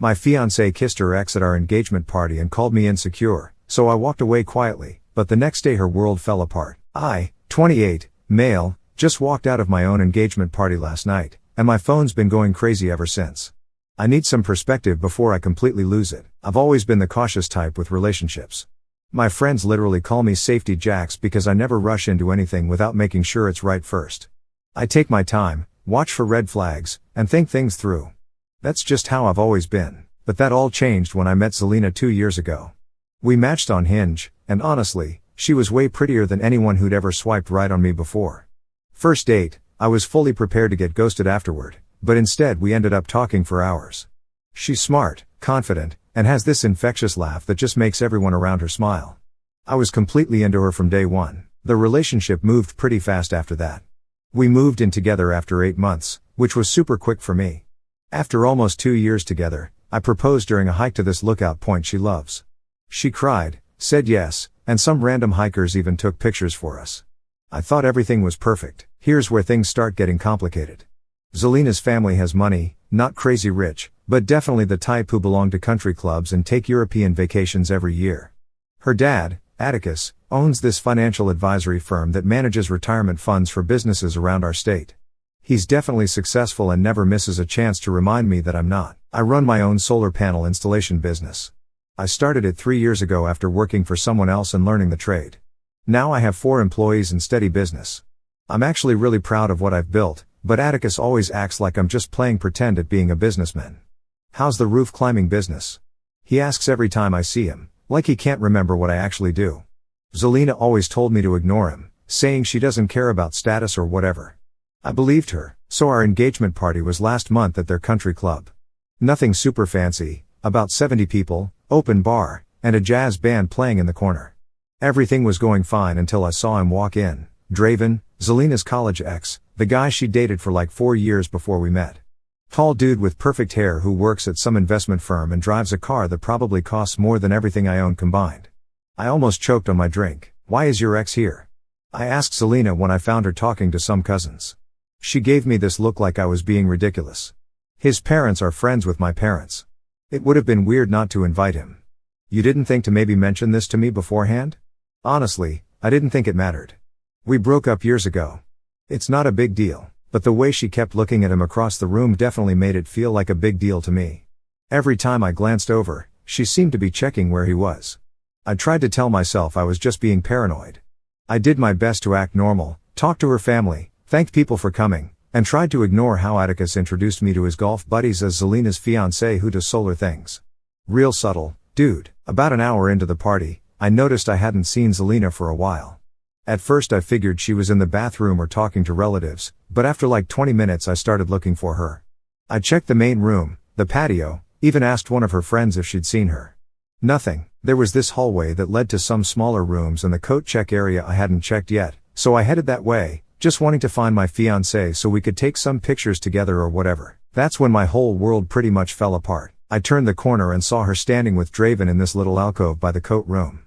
My fiancée kissed her ex at our engagement party and called me insecure, so I walked away quietly, but the next day her world fell apart. I, 28, male, just walked out of my own engagement party last night, and my phone's been going crazy ever since. I need some perspective before I completely lose it. I've always been the cautious type with relationships. My friends literally call me Safety Jacks because I never rush into anything without making sure it's right first. I take my time, watch for red flags, and think things through. That's just how I've always been, but that all changed when I met Zelina 2 years ago. We matched on Hinge, and honestly, she was way prettier than anyone who'd ever swiped right on me before. First date, I was fully prepared to get ghosted afterward, but instead we ended up talking for hours. She's smart, confident, and has this infectious laugh that just makes everyone around her smile. I was completely into her from day one. The relationship moved pretty fast after that. We moved in together after 8 months, which was super quick for me. After almost 2 years together, I proposed during a hike to this lookout point she loves. She cried, said yes, and some random hikers even took pictures for us. I thought everything was perfect. Here's where things start getting complicated. Zelina's family has money, not crazy rich, but definitely the type who belong to country clubs and take European vacations every year. Her dad, Atticus, owns this financial advisory firm that manages retirement funds for businesses around our state. He's definitely successful and never misses a chance to remind me that I'm not. I run my own solar panel installation business. I started it 3 years ago after working for someone else and learning the trade. Now I have 4 employees and steady business. I'm actually really proud of what I've built, but Atticus always acts like I'm just playing pretend at being a businessman. How's the roof climbing business? He asks every time I see him, like he can't remember what I actually do. Zelina always told me to ignore him, saying she doesn't care about status or whatever. I believed her, so our engagement party was last month at their country club. Nothing super fancy, about 70 people, open bar, and a jazz band playing in the corner. Everything was going fine until I saw him walk in. Draven, Zelina's college ex, the guy she dated for like 4 years before we met. Tall dude with perfect hair who works at some investment firm and drives a car that probably costs more than everything I own combined. I almost choked on my drink. Why is your ex here? I asked Zelina when I found her talking to some cousins. She gave me this look like I was being ridiculous. His parents are friends with my parents. It would have been weird not to invite him. You didn't think to maybe mention this to me beforehand? Honestly, I didn't think it mattered. We broke up years ago. It's not a big deal, but the way she kept looking at him across the room definitely made it feel like a big deal to me. Every time I glanced over, she seemed to be checking where he was. I tried to tell myself I was just being paranoid. I did my best to act normal, talked to her family, thanked people for coming, and tried to ignore how Atticus introduced me to his golf buddies as Zelina's fiancé who does solar things. Real subtle, dude. About an hour into the party, I noticed I hadn't seen Zelina for a while. At first I figured she was in the bathroom or talking to relatives, but after like 20 minutes I started looking for her. I checked the main room, the patio, even asked one of her friends if she'd seen her. Nothing. There was this hallway that led to some smaller rooms and the coat check area I hadn't checked yet, so I headed that way, just wanting to find my fiancé so we could take some pictures together or whatever. That's when my whole world pretty much fell apart. I turned the corner and saw her standing with Draven in this little alcove by the coat room.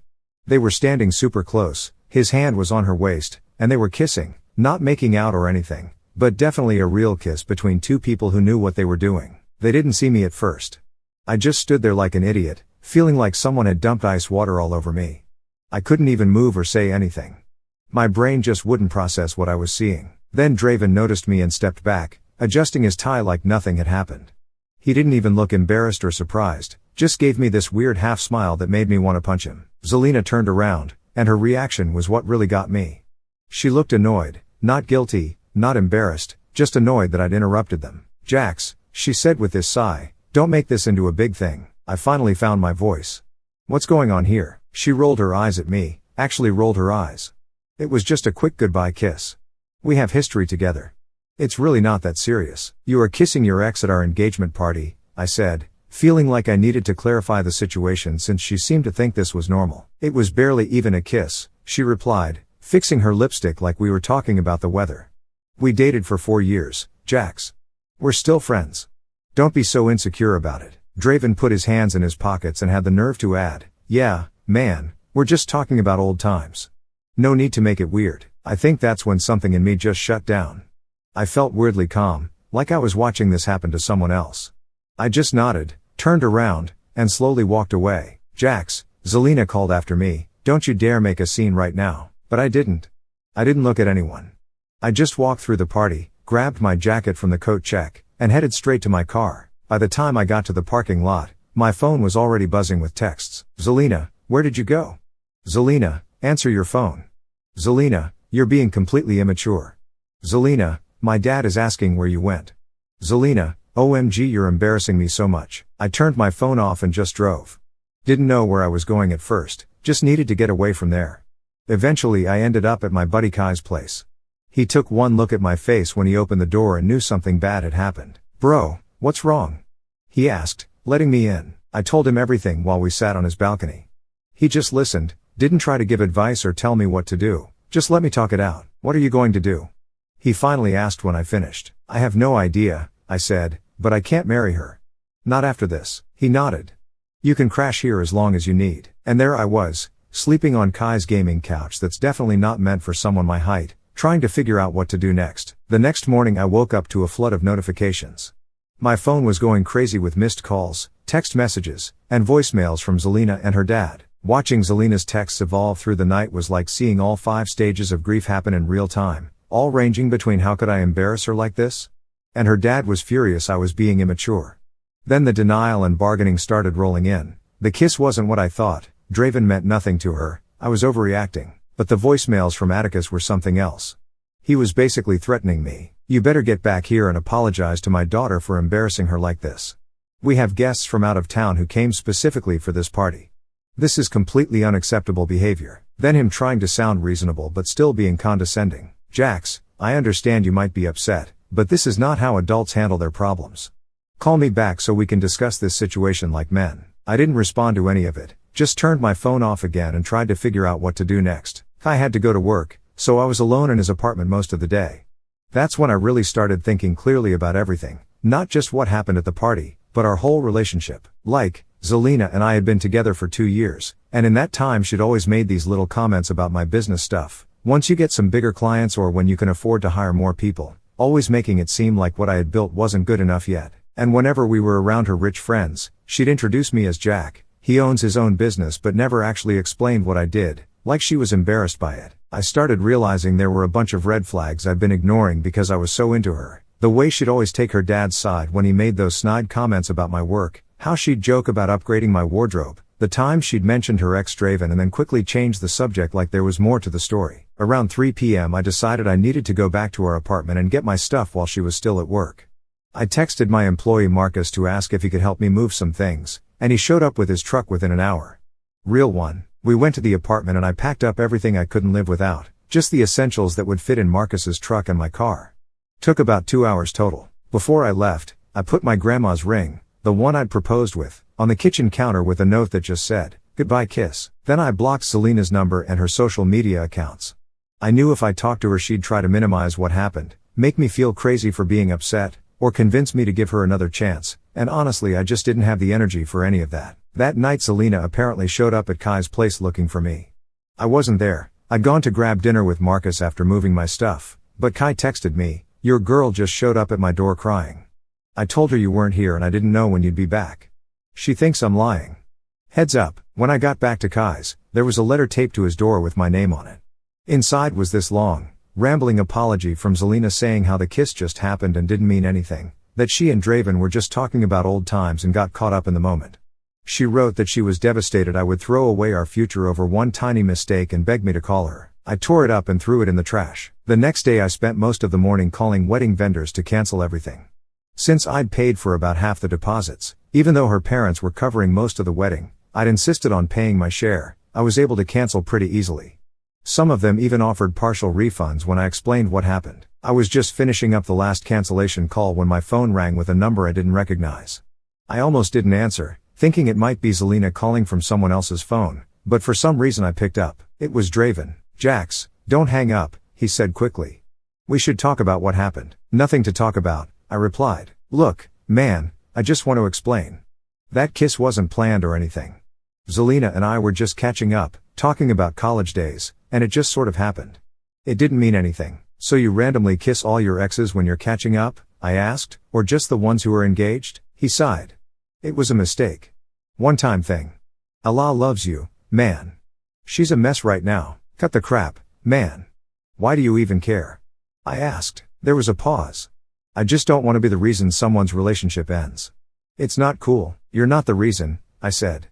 They were standing super close, his hand was on her waist, and they were kissing, not making out or anything, but definitely a real kiss between two people who knew what they were doing. They didn't see me at first. I just stood there like an idiot, feeling like someone had dumped ice water all over me. I couldn't even move or say anything. My brain just wouldn't process what I was seeing. Then Draven noticed me and stepped back, adjusting his tie like nothing had happened. He didn't even look embarrassed or surprised, just gave me this weird half smile that made me want to punch him. Zelina turned around, and her reaction was what really got me. She looked annoyed, not guilty, not embarrassed, just annoyed that I'd interrupted them. Jax, she said with this sigh, don't make this into a big thing. I finally found my voice. What's going on here? She rolled her eyes at me, actually rolled her eyes. It was just a quick goodbye kiss. We have history together. It's really not that serious. You are kissing your ex at our engagement party, I said, feeling like I needed to clarify the situation since she seemed to think this was normal. It was barely even a kiss, she replied, fixing her lipstick like we were talking about the weather. We dated for 4 years, Jax. We're still friends. Don't be so insecure about it. Draven put his hands in his pockets and had the nerve to add, yeah, man, we're just talking about old times. No need to make it weird. I think that's when something in me just shut down. I felt weirdly calm, like I was watching this happen to someone else. I just nodded, turned around, and slowly walked away. "Jax," Zelina called after me, "don't you dare make a scene right now." But I didn't. I didn't look at anyone. I just walked through the party, grabbed my jacket from the coat check, and headed straight to my car. By the time I got to the parking lot, my phone was already buzzing with texts. "Zelina, where did you go? Zelina, answer your phone. Zelina, you're being completely immature. Zelina, my dad is asking where you went. Zelina, OMG, you're embarrassing me so much." I turned my phone off and just drove. Didn't know where I was going at first, just needed to get away from there. Eventually I ended up at my buddy Kai's place. He took one look at my face when he opened the door and knew something bad had happened. "Bro, what's wrong?" he asked, letting me in. I told him everything while we sat on his balcony. He just listened, didn't try to give advice or tell me what to do, just let me talk it out. "What are you going to do?" he finally asked when I finished. "I have no idea," I said, "but I can't marry her. Not after this." He nodded. "You can crash here as long as you need." And there I was, sleeping on Kai's gaming couch that's definitely not meant for someone my height, trying to figure out what to do next. The next morning I woke up to a flood of notifications. My phone was going crazy with missed calls, text messages, and voicemails from Zelina and her dad. Watching Zelina's texts evolve through the night was like seeing all 5 stages of grief happen in real time, all ranging between "how could I embarrass her like this?" and her dad was furious I was being immature. Then the denial and bargaining started rolling in. The kiss wasn't what I thought, Draven meant nothing to her, I was overreacting. But the voicemails from Atticus were something else. He was basically threatening me. "You better get back here and apologize to my daughter for embarrassing her like this. We have guests from out of town who came specifically for this party. This is completely unacceptable behavior." Then him trying to sound reasonable but still being condescending. "Jax, I understand you might be upset, but this is not how adults handle their problems. Call me back so we can discuss this situation like men." I didn't respond to any of it, just turned my phone off again and tried to figure out what to do next. I had to go to work, so I was alone in his apartment most of the day. That's when I really started thinking clearly about everything, not just what happened at the party, but our whole relationship. Like, Zelina and I had been together for 2 years, and in that time she'd always made these little comments about my business stuff. Once you get some bigger clients or when you can afford to hire more people, always making it seem like what I had built wasn't good enough yet. And whenever we were around her rich friends, she'd introduce me as Jack. He owns his own business but never actually explained what I did, like she was embarrassed by it. I started realizing there were a bunch of red flags I'd been ignoring because I was so into her. The way she'd always take her dad's side when he made those snide comments about my work, how she'd joke about upgrading my wardrobe, the times she'd mentioned her ex Draven and then quickly changed the subject like there was more to the story. Around 3 p.m. I decided I needed to go back to our apartment and get my stuff while she was still at work. I texted my employee Marcus to ask if he could help me move some things, and he showed up with his truck within an hour. Real one. We went to the apartment and I packed up everything I couldn't live without, just the essentials that would fit in Marcus's truck and my car. Took about 2 hours total. Before I left, I put my grandma's ring, the one I'd proposed with, on the kitchen counter with a note that just said, "Goodbye kiss." Then I blocked Selina's number and her social media accounts. I knew if I talked to her she'd try to minimize what happened, make me feel crazy for being upset, or convince me to give her another chance, and honestly I just didn't have the energy for any of that. That night Zelina apparently showed up at Kai's place looking for me. I wasn't there. I'd gone to grab dinner with Marcus after moving my stuff, but Kai texted me, "Your girl just showed up at my door crying. I told her you weren't here and I didn't know when you'd be back. She thinks I'm lying." Heads up, when I got back to Kai's, there was a letter taped to his door with my name on it. Inside was this long, rambling apology from Zelina saying how the kiss just happened and didn't mean anything, that she and Draven were just talking about old times and got caught up in the moment. She wrote that she was devastated I would throw away our future over one tiny mistake and begged me to call her. I tore it up and threw it in the trash. The next day I spent most of the morning calling wedding vendors to cancel everything. Since I'd paid for about half the deposits, even though her parents were covering most of the wedding, I'd insisted on paying my share. I was able to cancel pretty easily. Some of them even offered partial refunds when I explained what happened. I was just finishing up the last cancellation call when my phone rang with a number I didn't recognize. I almost didn't answer, thinking it might be Zelina calling from someone else's phone, but for some reason I picked up. It was Draven. "Jax, don't hang up," he said quickly. "We should talk about what happened." "Nothing to talk about," I replied. "Look, man, I just want to explain. That kiss wasn't planned or anything. Zelina and I were just catching up, talking about college days, and it just sort of happened. It didn't mean anything." "So you randomly kiss all your exes when you're catching up?" I asked, "or just the ones who are engaged?" He sighed. It was a mistake. One-time thing. Allah loves you, man. She's a mess right now. Cut the crap, man. Why do you even care? I asked. There was a pause. I just don't want to be the reason someone's relationship ends. It's not cool. You're not the reason, I said.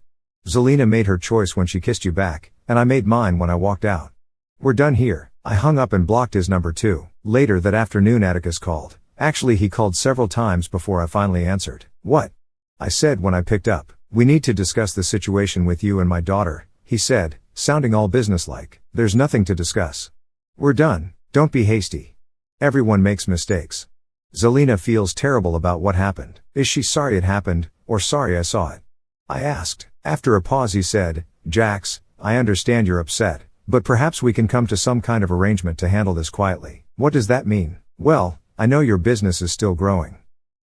Zelina made her choice when she kissed you back, and I made mine when I walked out. We're done here. I hung up and blocked his number too. Later that afternoon Atticus called. Actually he called several times before I finally answered. What? I said when I picked up. We need to discuss the situation with you and my daughter, he said, sounding all businesslike. There's nothing to discuss. We're done. Don't be hasty. Everyone makes mistakes. Zelina feels terrible about what happened. Is she sorry it happened, or sorry I saw it? I asked. After a pause he said, Jax, I understand you're upset, but perhaps we can come to some kind of arrangement to handle this quietly. What does that mean? Well, I know your business is still growing.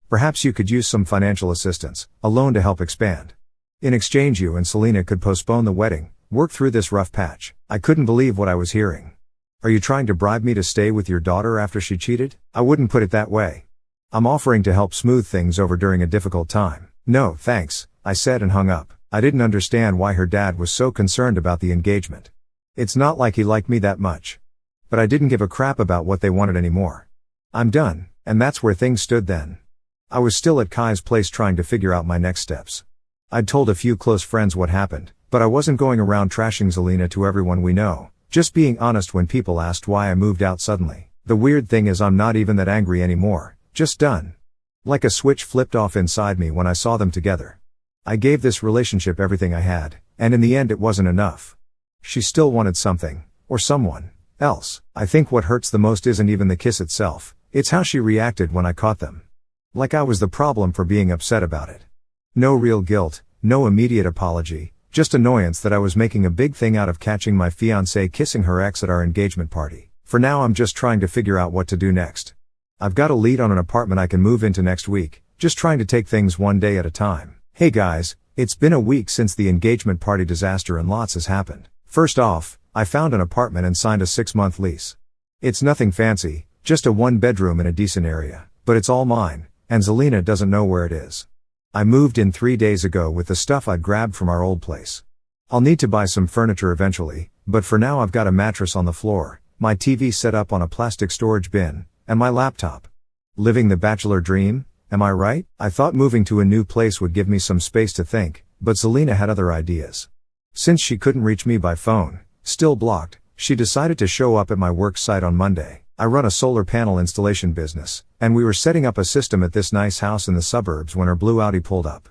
Perhaps you could use some financial assistance, a loan to help expand. In exchange you and Selena could postpone the wedding, work through this rough patch. I couldn't believe what I was hearing. Are you trying to bribe me to stay with your daughter after she cheated? I wouldn't put it that way. I'm offering to help smooth things over during a difficult time. No, thanks, I said and hung up. I didn't understand why her dad was so concerned about the engagement. It's not like he liked me that much. But I didn't give a crap about what they wanted anymore. I'm done, and that's where things stood then. I was still at Kai's place trying to figure out my next steps. I'd told a few close friends what happened, but I wasn't going around trashing Zelina to everyone we know, just being honest when people asked why I moved out suddenly. The weird thing is I'm not even that angry anymore, just done. Like a switch flipped off inside me when I saw them together. I gave this relationship everything I had, and in the end it wasn't enough. She still wanted something, or someone else. I think what hurts the most isn't even the kiss itself, it's how she reacted when I caught them. Like I was the problem for being upset about it. No real guilt, no immediate apology, just annoyance that I was making a big thing out of catching my fiancée kissing her ex at our engagement party. For now I'm just trying to figure out what to do next. I've got a lead on an apartment I can move into next week, just trying to take things one day at a time. Hey guys, it's been a week since the engagement party disaster and lots has happened. First off, I found an apartment and signed a 6-month lease. It's nothing fancy, just a 1-bedroom in a decent area, but it's all mine, and Zelina doesn't know where it is. I moved in 3 days ago with the stuff I'd grabbed from our old place. I'll need to buy some furniture eventually, but for now I've got a mattress on the floor, my TV set up on a plastic storage bin, and my laptop. Living the bachelor dream? Am I right? I thought moving to a new place would give me some space to think, but Zelina had other ideas. Since she couldn't reach me by phone, still blocked, she decided to show up at my work site on Monday. I run a solar panel installation business, and we were setting up a system at this nice house in the suburbs when her blue Audi pulled up.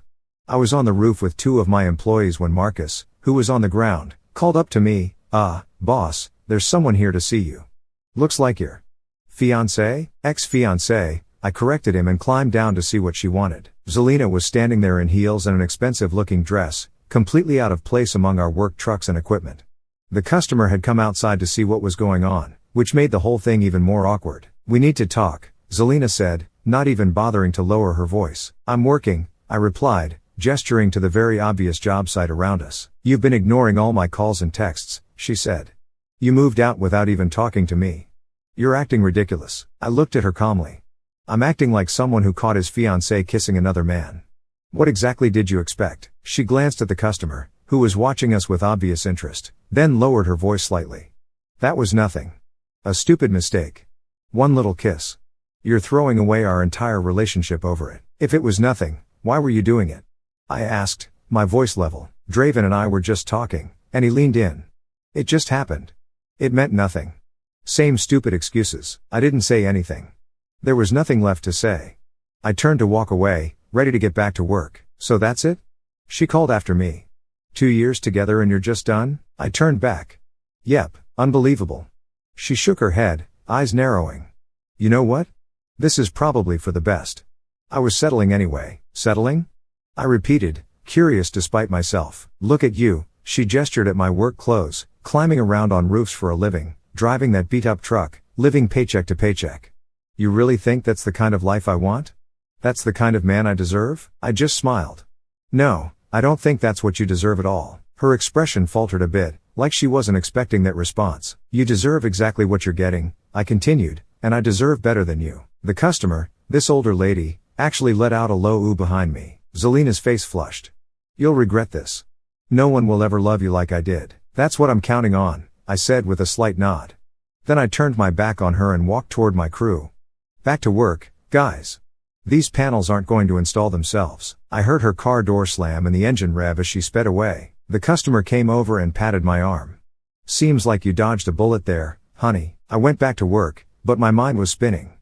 I was on the roof with 2 of my employees when Marcus, who was on the ground, called up to me, boss, there's someone here to see you. Looks like your fiancé? Ex-fiancé, I corrected him and climbed down to see what she wanted. Zelina was standing there in heels and an expensive-looking dress, completely out of place among our work trucks and equipment. The customer had come outside to see what was going on, which made the whole thing even more awkward. We need to talk, Zelina said, not even bothering to lower her voice. I'm working, I replied, gesturing to the very obvious job site around us. You've been ignoring all my calls and texts, she said. You moved out without even talking to me. You're acting ridiculous. I looked at her calmly. I'm acting like someone who caught his fiancée kissing another man. What exactly did you expect? She glanced at the customer, who was watching us with obvious interest, then lowered her voice slightly. That was nothing. A stupid mistake. One little kiss. You're throwing away our entire relationship over it. If it was nothing, why were you doing it? I asked, my voice level. Draven and I were just talking, and he leaned in. It just happened. It meant nothing. Same stupid excuses. I didn't say anything. There was nothing left to say. I turned to walk away, ready to get back to work. So that's it? She called after me. 2 years together and you're just done? I turned back. Yep, unbelievable. She shook her head, eyes narrowing. You know what? This is probably for the best. I was settling anyway. Settling? I repeated, curious despite myself. Look at you, she gestured at my work clothes, climbing around on roofs for a living, driving that beat-up truck, living paycheck to paycheck. You really think that's the kind of life I want? That's the kind of man I deserve? I just smiled. No, I don't think that's what you deserve at all. Her expression faltered a bit, like she wasn't expecting that response. You deserve exactly what you're getting, I continued, and I deserve better than you. The customer, this older lady, actually let out a low ooh behind me. Zelina's face flushed. You'll regret this. No one will ever love you like I did. That's what I'm counting on, I said with a slight nod. Then I turned my back on her and walked toward my crew. Back to work, guys. These panels aren't going to install themselves. I heard her car door slam and the engine rev as she sped away. The customer came over and patted my arm. Seems like you dodged a bullet there, honey. I went back to work, but my mind was spinning.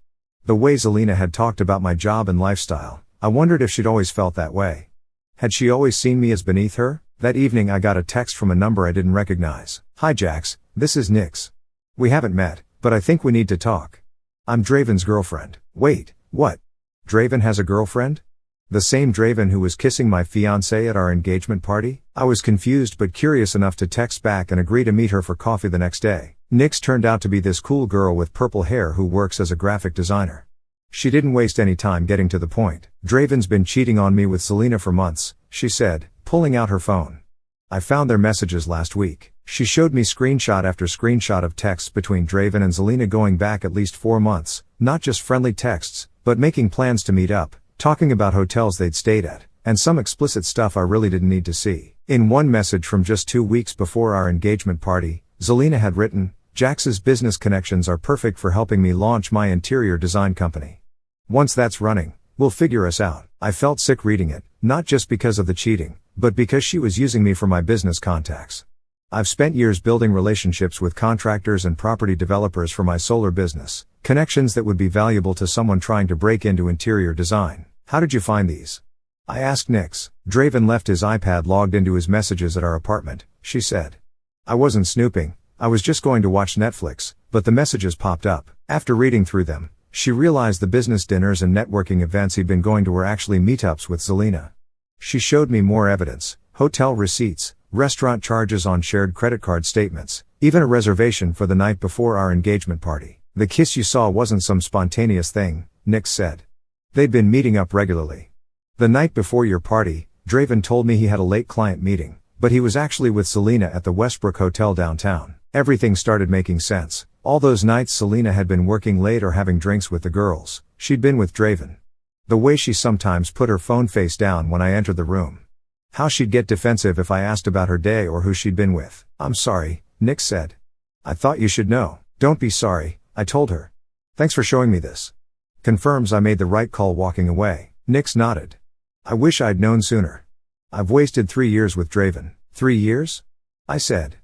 The way Zelina had talked about my job and lifestyle, I wondered if she'd always felt that way. Had she always seen me as beneath her? That evening I got a text from a number I didn't recognize. Hi Jax, this is Nix. We haven't met, but I think we need to talk. I'm Draven's girlfriend. Wait, what? Draven has a girlfriend? The same Draven who was kissing my fiancée at our engagement party? I was confused but curious enough to text back and agree to meet her for coffee the next day. Nix turned out to be this cool girl with purple hair who works as a graphic designer. She didn't waste any time getting to the point. Draven's been cheating on me with Zelina for months, she said, pulling out her phone. I found their messages last week. She showed me screenshot after screenshot of texts between Draven and Zelina going back at least 4 months, not just friendly texts, but making plans to meet up, talking about hotels they'd stayed at, and some explicit stuff I really didn't need to see. In one message from just 2 weeks before our engagement party, Zelina had written, Jax's business connections are perfect for helping me launch my interior design company. Once that's running, we'll figure us out. I felt sick reading it, not just because of the cheating, but because she was using me for my business contacts. I've spent years building relationships with contractors and property developers for my solar business, connections that would be valuable to someone trying to break into interior design. How did you find these? I asked Nix. Draven left his iPad logged into his messages at our apartment, she said. I wasn't snooping, I was just going to watch Netflix, but the messages popped up. After reading through them, she realized the business dinners and networking events he'd been going to were actually meetups with Zelina. She showed me more evidence, hotel receipts, restaurant charges on shared credit card statements, even a reservation for the night before our engagement party. The kiss you saw wasn't some spontaneous thing, Nix said. They'd been meeting up regularly. The night before your party, Draven told me he had a late client meeting, but he was actually with Zelina at the Westbrook Hotel downtown. Everything started making sense. All those nights Zelina had been working late or having drinks with the girls, she'd been with Draven. The way she sometimes put her phone face down when I entered the room. How she'd get defensive if I asked about her day or who she'd been with. I'm sorry, Nix said. I thought you should know. Don't be sorry, I told her. Thanks for showing me this. Confirms I made the right call walking away. Nix nodded. I wish I'd known sooner. I've wasted 3 years with Draven. 3 years? I said.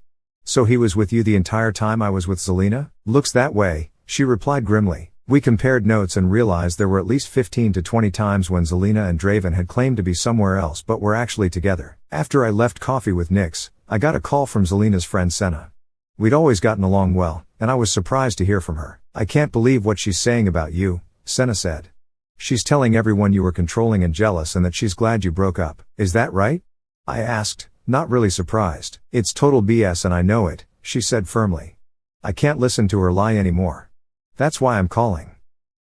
So he was with you the entire time I was with Zelina? Looks that way, she replied grimly. We compared notes and realized there were at least 15 to 20 times when Zelina and Draven had claimed to be somewhere else but were actually together. After I left coffee with Nix, I got a call from Zelina's friend Senna. We'd always gotten along well, and I was surprised to hear from her. I can't believe what she's saying about you, Senna said. She's telling everyone you were controlling and jealous and that she's glad you broke up. Is that right? I asked, not really surprised. It's total BS and I know it, she said firmly. I can't listen to her lie anymore. That's why I'm calling.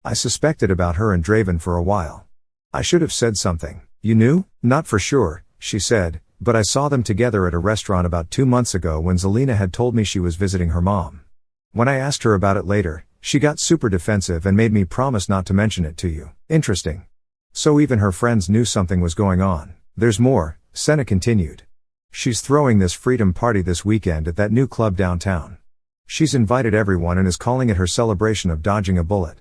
I suspected about her and Draven for a while. I should have said something. You knew? Not for sure, she said, but I saw them together at a restaurant about 2 months ago when Zelina had told me she was visiting her mom. When I asked her about it later, she got super defensive and made me promise not to mention it to you. Interesting. So even her friends knew something was going on. There's more, Senna continued. She's throwing this freedom party this weekend at that new club downtown. She's invited everyone and is calling it her celebration of dodging a bullet.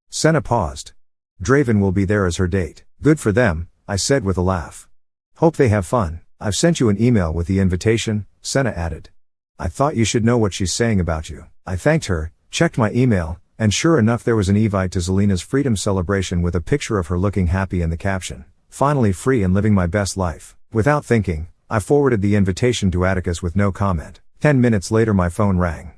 Senna paused. Draven will be there as her date. Good for them, I said with a laugh. Hope they have fun. I've sent you an email with the invitation, Senna added. I thought you should know what she's saying about you. I thanked her, checked my email, and sure enough there was an invite to Zelina's freedom celebration with a picture of her looking happy and the caption, finally free and living my best life. Without thinking, I forwarded the invitation to Atticus with no comment. 10 minutes later my phone rang.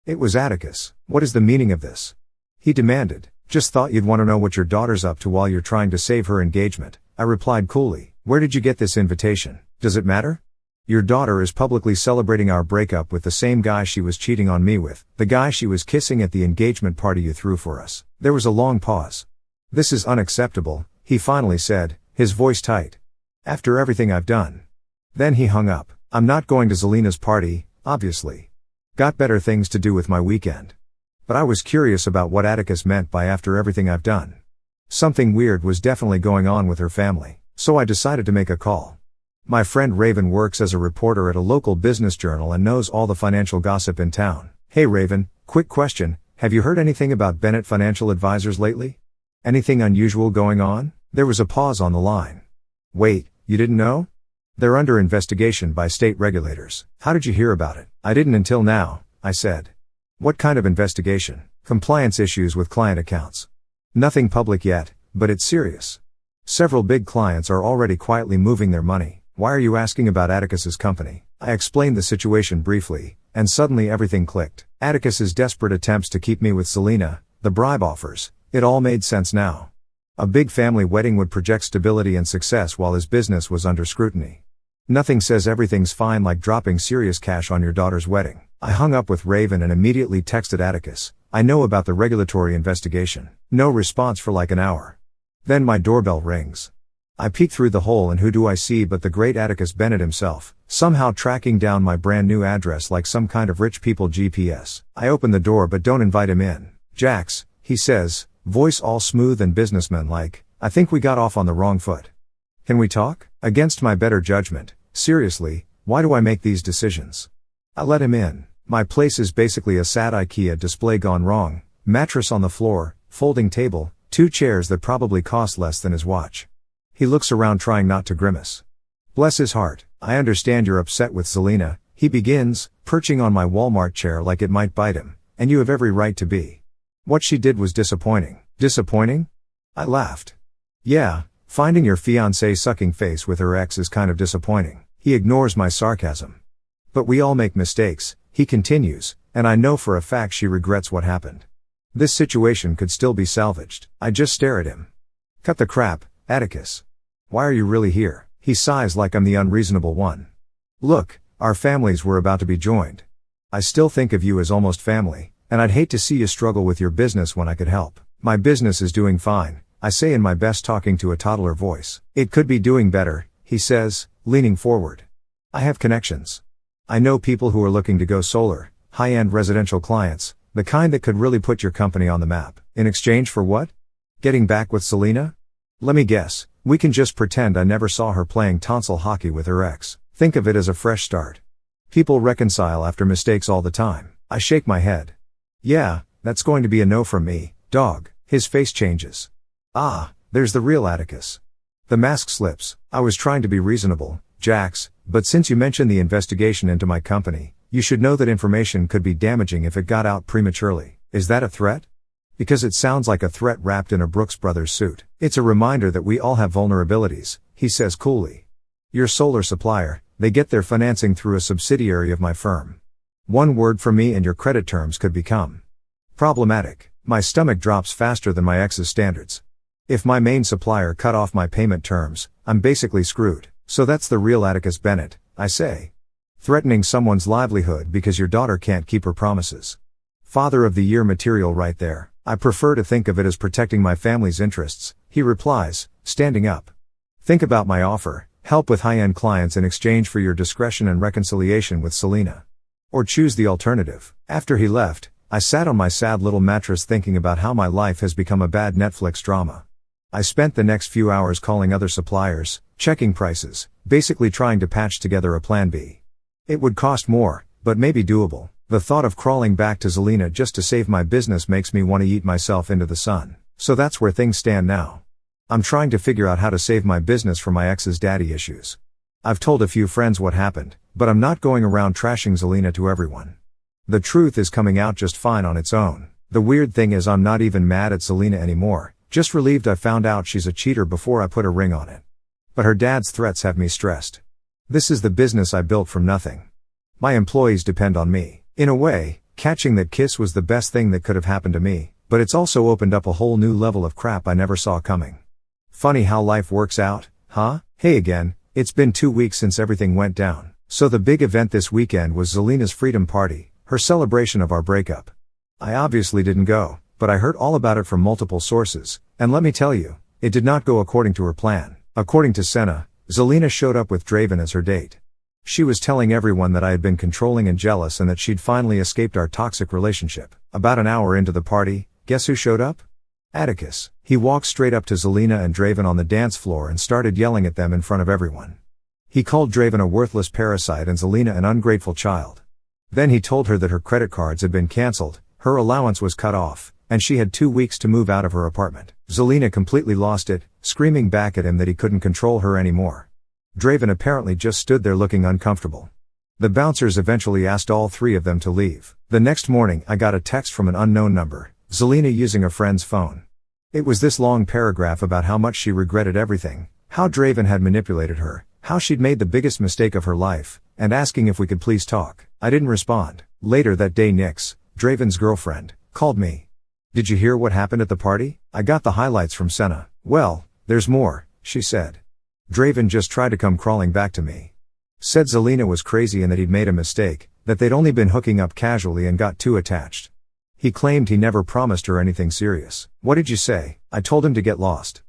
It was Atticus. What is the meaning of this? He demanded. Just thought you'd want to know what your daughter's up to while you're trying to save her engagement. I replied coolly. Where did you get this invitation? Does it matter? Your daughter is publicly celebrating our breakup with the same guy she was cheating on me with, the guy she was kissing at the engagement party you threw for us. There was a long pause. This is unacceptable, he finally said, his voice tight. After everything I've done. Then he hung up. I'm not going to Zelina's party, obviously. Got better things to do with my weekend. But I was curious about what Atticus meant by after everything I've done. Something weird was definitely going on with her family. So I decided to make a call. My friend Raven works as a reporter at a local business journal and knows all the financial gossip in town. Hey Raven, quick question, have you heard anything about Bennett Financial Advisors lately? Anything unusual going on? There was a pause on the line. Wait, you didn't know? They're under investigation by state regulators. How did you hear about it? I didn't until now, I said. What kind of investigation? Compliance issues with client accounts. Nothing public yet, but it's serious. Several big clients are already quietly moving their money. Why are you asking about Atticus's company? I explained the situation briefly, and suddenly everything clicked. Atticus's desperate attempts to keep me with Selena, the bribe offers, it all made sense now. A big family wedding would project stability and success while his business was under scrutiny. Nothing says everything's fine like dropping serious cash on your daughter's wedding. I hung up with Raven and immediately texted Atticus. I know about the regulatory investigation. No response for like an hour. Then my doorbell rings. I peek through the hole and who do I see but the great Atticus Bennett himself, somehow tracking down my brand new address like some kind of rich people GPS. I open the door but don't invite him in. Jax, he says, voice all smooth and businessman-like, I think we got off on the wrong foot. Can we talk? Against my better judgment, seriously, why do I make these decisions? I let him in. My place is basically a sad IKEA display gone wrong, mattress on the floor, folding table, 2 chairs that probably cost less than his watch. He looks around trying not to grimace. Bless his heart, I understand you're upset with Selena, he begins, perching on my Walmart chair like it might bite him, and you have every right to be. What she did was disappointing. Disappointing? I laughed. Yeah, finding your fiancée sucking face with her ex is kind of disappointing. He ignores my sarcasm. But we all make mistakes, he continues, and I know for a fact she regrets what happened. This situation could still be salvaged. I just stare at him. Cut the crap, Atticus. Why are you really here? He sighs like I'm the unreasonable one. Look, our families were about to be joined. I still think of you as almost family, and I'd hate to see you struggle with your business when I could help. My business is doing fine, I say in my best talking to a toddler voice. It could be doing better, he says, leaning forward. I have connections. I know people who are looking to go solar, high-end residential clients, the kind that could really put your company on the map. In exchange for what? Getting back with Selena? Let me guess, we can just pretend I never saw her playing tonsil hockey with her ex. Think of it as a fresh start. People reconcile after mistakes all the time. I shake my head. Yeah, that's going to be a no from me, dog. His face changes. Ah, there's the real Atticus. The mask slips. I was trying to be reasonable, Jax, but since you mentioned the investigation into my company, you should know that information could be damaging if it got out prematurely. Is that a threat? Because it sounds like a threat wrapped in a Brooks Brothers suit. It's a reminder that we all have vulnerabilities, he says coolly. Your solar supplier, they get their financing through a subsidiary of my firm. One word from me and your credit terms could become problematic. My stomach drops faster than my ex's standards. If my main supplier cut off my payment terms, I'm basically screwed. So that's the real Atticus Bennett, I say. Threatening someone's livelihood because your daughter can't keep her promises. Father of the Year material right there. I prefer to think of it as protecting my family's interests, he replies, standing up. Think about my offer, help with high-end clients in exchange for your discretion and reconciliation with Selena. Or choose the alternative. After he left, I sat on my sad little mattress thinking about how my life has become a bad Netflix drama. I spent the next few hours calling other suppliers, checking prices, basically trying to patch together a plan B. It would cost more, but maybe doable. The thought of crawling back to Selena just to save my business makes me want to eat myself into the sun. So that's where things stand now. I'm trying to figure out how to save my business from my ex's daddy issues. I've told a few friends what happened, but I'm not going around trashing Selena to everyone. The truth is coming out just fine on its own. The weird thing is I'm not even mad at Selena anymore, just relieved I found out she's a cheater before I put a ring on it. But her dad's threats have me stressed. This is the business I built from nothing. My employees depend on me. In a way, catching that kiss was the best thing that could have happened to me, but it's also opened up a whole new level of crap I never saw coming. Funny how life works out, huh? Hey again, it's been 2 weeks since everything went down. So the big event this weekend was Selena's freedom party, her celebration of our breakup. I obviously didn't go, but I heard all about it from multiple sources, and let me tell you, it did not go according to her plan. According to Senna, Selena showed up with Draven as her date. She was telling everyone that I had been controlling and jealous and that she'd finally escaped our toxic relationship. About an hour into the party, guess who showed up? Atticus. He walked straight up to Zelina and Draven on the dance floor and started yelling at them in front of everyone. He called Draven a worthless parasite and Zelina an ungrateful child. Then he told her that her credit cards had been cancelled, her allowance was cut off, and she had 2 weeks to move out of her apartment. Zelina completely lost it, screaming back at him that he couldn't control her anymore. Draven apparently just stood there looking uncomfortable. The bouncers eventually asked all 3 of them to leave. The next morning I got a text from an unknown number, Zelina using a friend's phone. It was this long paragraph about how much she regretted everything, how Draven had manipulated her, how she'd made the biggest mistake of her life, and asking if we could please talk. I didn't respond. Later that day Nyx, Draven's girlfriend, called me. "Did you hear what happened at the party?" I got the highlights from Senna. "Well, there's more," she said. "Draven just tried to come crawling back to me. Said Zelina was crazy and that he'd made a mistake, that they'd only been hooking up casually and got too attached. He claimed he never promised her anything serious." "What did you say?" "I told him to get lost.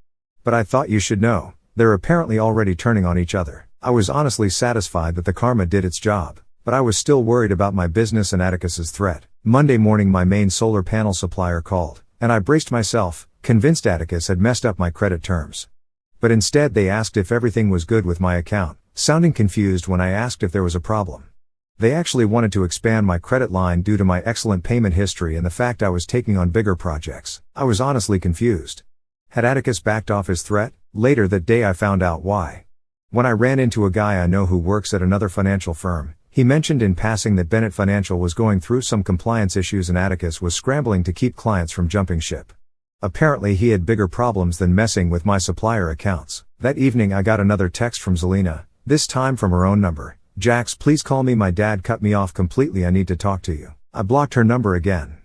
But I thought you should know, they're apparently already turning on each other." I was honestly satisfied that the karma did its job, but I was still worried about my business and Atticus's threat. Monday morning my main solar panel supplier called, and I braced myself, convinced Atticus had messed up my credit terms. But instead they asked if everything was good with my account, sounding confused when I asked if there was a problem. They actually wanted to expand my credit line due to my excellent payment history and the fact I was taking on bigger projects. I was honestly confused. Had Atticus backed off his threat? Later that day I found out why. When I ran into a guy I know who works at another financial firm, he mentioned in passing that Bennett Financial was going through some compliance issues and Atticus was scrambling to keep clients from jumping ship. Apparently he had bigger problems than messing with my supplier accounts. That evening I got another text from Zelina, this time from her own number. "Jax, please call me, my dad cut me off completely, I need to talk to you." I blocked her number again.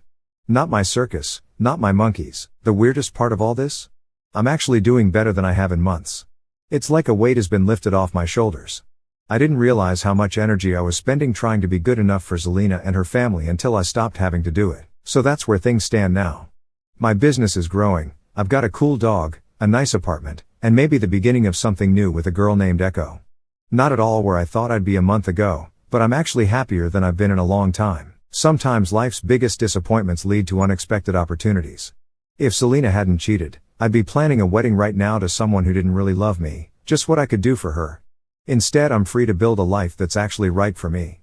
Not my circus, not my monkeys. The weirdest part of all this? I'm actually doing better than I have in months. It's like a weight has been lifted off my shoulders. I didn't realize how much energy I was spending trying to be good enough for Zelina and her family until I stopped having to do it. So that's where things stand now. My business is growing, I've got a cool dog, a nice apartment, and maybe the beginning of something new with a girl named Echo. Not at all where I thought I'd be a month ago, but I'm actually happier than I've been in a long time. Sometimes life's biggest disappointments lead to unexpected opportunities. If Zelina hadn't cheated, I'd be planning a wedding right now to someone who didn't really love me, just what I could do for her. Instead I'm free to build a life that's actually right for me.